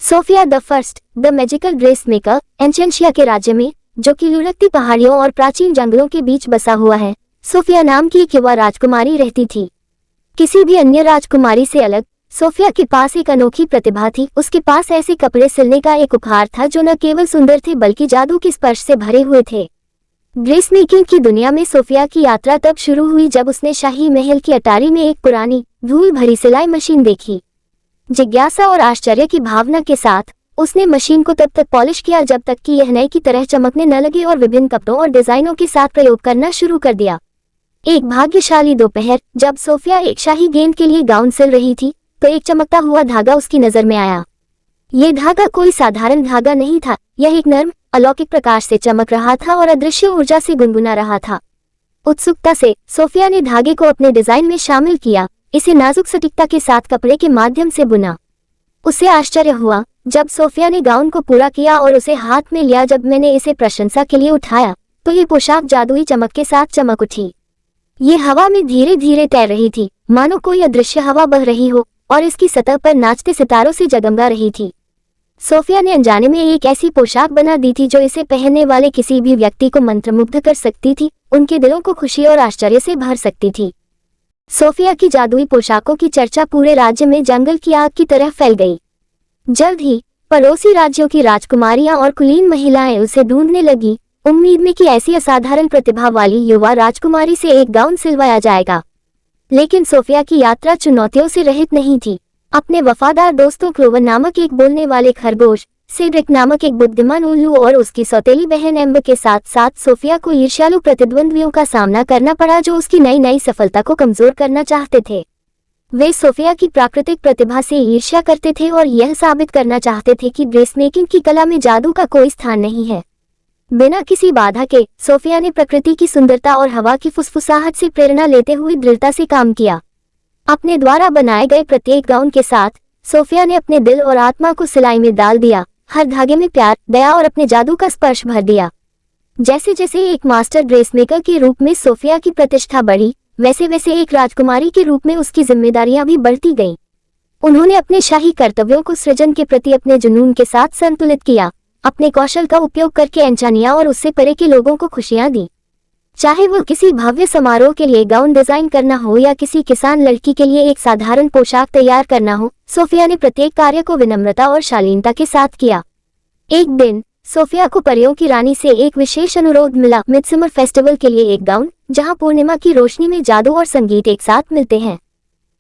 Sophia the first the magical dress maker Enchancia के राज्य में, जो कि लुढ़कती पहाड़ियों और प्राचीन जंगलों के बीच बसा हुआ है, सोफिया नाम की एक युवा राजकुमारी रहती थी। किसी भी अन्य राजकुमारी से अलग सोफिया के पास एक अनोखी प्रतिभा थी। उसके पास ऐसे कपड़े सिलने का एक उपहार था जो न केवल सुंदर थे बल्कि जादू के स्पर्श से भरे हुए थे। ड्रेस मेकिंग की दुनिया में सोफिया की यात्रा तब शुरू हुई जब उसने शाही महल की अटारी में एक पुरानी धूल भरी सिलाई मशीन देखी। जिज्ञासा और आश्चर्य की भावना के साथ उसने मशीन को तब तक पॉलिश किया जब तक कि यह नए की तरह चमकने न लगे और विभिन्न कपड़ों और डिजाइनों के साथ प्रयोग करना शुरू कर दिया। एक भाग्यशाली दोपहर जब सोफिया एक शाही गेंद के लिए गाउन सिल रही थी तो एक चमकता हुआ धागा उसकी नजर में आया। ये धागा कोई साधारण धागा नहीं था, यह एक नर्म अलौकिक प्रकाश से चमक रहा था और अदृश्य ऊर्जा से गुनगुना रहा था। उत्सुकता से सोफिया ने धागे को अपने डिजाइन में शामिल किया, इसे नाजुक सटीकता के साथ कपड़े के माध्यम से बुना। उसे आश्चर्य हुआ जब सोफिया ने गाउन को पूरा किया और उसे हाथ में लिया। जब मैंने इसे प्रशंसा के लिए उठाया तो ये पोशाक जादुई चमक के साथ चमक उठी। ये हवा में धीरे धीरे तैर रही थी, मानो कोई अदृश्य हवा बह रही हो और इसकी सतह पर नाचते सितारों से जगमगा रही थी। सोफिया ने अनजाने में एक ऐसी पोशाक बना दी थी जो इसे पहनने वाले किसी भी व्यक्ति को मंत्रमुग्ध कर सकती थी, उनके दिलों को खुशी और आश्चर्य से भर सकती थी। सोफिया की जादुई पोशाकों की चर्चा पूरे राज्य में जंगल की आग की तरह फैल गई। जल्द ही पड़ोसी राज्यों की राजकुमारियां और कुलीन महिलाएं उसे ढूंढने लगी, उम्मीद में कि ऐसी असाधारण प्रतिभा वाली युवा राजकुमारी से एक गाउन सिलवाया जाएगा। लेकिन सोफिया की यात्रा चुनौतियों से रहित नहीं थी। अपने वफादार दोस्तों क्लोवर नामक एक बोलने वाले खरगोश, सेड्रिक नामक एक बुद्धिमान उल्लू और उसकी सौतेली बहन एम्बर के साथ साथ सोफिया को ईर्ष्यालु प्रतिद्वंद्वियों का सामना करना पड़ा जो उसकी नई नई सफलता को कमजोर करना चाहते थे। वे सोफिया की प्राकृतिक प्रतिभा से ईर्ष्या करते थे और यह साबित करना चाहते थे कि ड्रेस मेकिंग की कला में जादू का कोई स्थान नहीं है। बिना किसी बाधा के सोफिया ने प्रकृति की सुंदरता और हवा की फुसफुसाहट से प्रेरणा लेते हुए दृढ़ता से काम किया। अपने द्वारा बनाए गए प्रत्येक गाउन के साथ सोफिया ने अपने दिल और आत्मा को सिलाई में डाल दिया, हर धागे में प्यार, दया और अपने जादू का स्पर्श भर दिया। जैसे जैसे एक मास्टर ड्रेस मेकर के रूप में सोफिया की प्रतिष्ठा बढ़ी, वैसे वैसे एक राजकुमारी के रूप में उसकी जिम्मेदारियां भी बढ़ती गईं। उन्होंने अपने शाही कर्तव्यों को सृजन के प्रति अपने जुनून के साथ संतुलित किया, अपने कौशल का उपयोग करके एंचानिया और उससे परे के लोगों को खुशियां दी। चाहे वो किसी भव्य समारोह के लिए गाउन डिजाइन करना हो या किसी किसान लड़की के लिए एक साधारण पोशाक तैयार करना हो, सोफिया ने प्रत्येक कार्य को विनम्रता और शालीनता के साथ किया। एक दिन सोफिया को परियों की रानी से एक विशेष अनुरोध मिला, मिडसमर फेस्टिवल के लिए एक गाउन जहां पूर्णिमा की रोशनी में जादू और संगीत एक साथ मिलते हैं।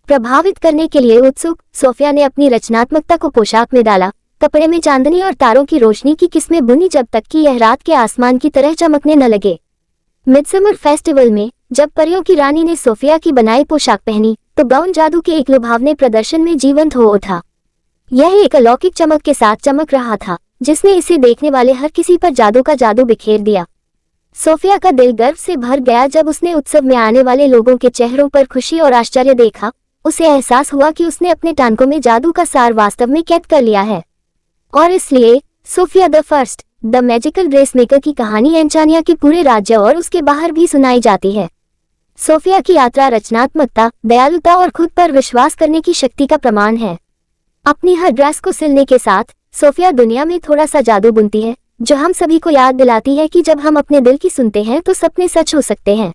प्रभावित करने के लिए उत्सुक सोफिया ने अपनी रचनात्मकता को पोशाक में डाला, कपड़े में चांदनी और तारों की रोशनी की किस्में बुनी जब तक कि यह रात के आसमान की तरह चमकने न लगे। मिडसमर फेस्टिवल में जब परियों की रानी ने सोफिया की बनाई पोशाक पहनी तो गाउन जादू के एक लुभावने प्रदर्शन में जीवंत हो उठा। यह एक अलौकिक चमक के साथ चमक रहा था जिसने इसे देखने वाले हर किसी पर जादू का जादू बिखेर दिया। सोफिया का दिल गर्व से भर गया जब उसने उत्सव में आने वाले लोगों के चेहरों पर खुशी और आश्चर्य देखा। उसे एहसास हुआ कि उसने अपने टांकों में जादू का सार वास्तव में कैद कर लिया है। और इसलिए Sofia the first the magical dress maker की कहानी एंचानिया के पूरे राज्य और उसके बाहर भी सुनाई जाती है। सोफिया की यात्रा रचनात्मकता, दयालुता और खुद पर विश्वास करने की शक्ति का प्रमाण है। अपनी हर ड्रेस को सिलने के साथ सोफिया दुनिया में थोड़ा सा जादू बुनती है, जो हम सभी को याद दिलाती है कि जब हम अपने दिल की सुनते हैं तो सपने सच हो सकते हैं।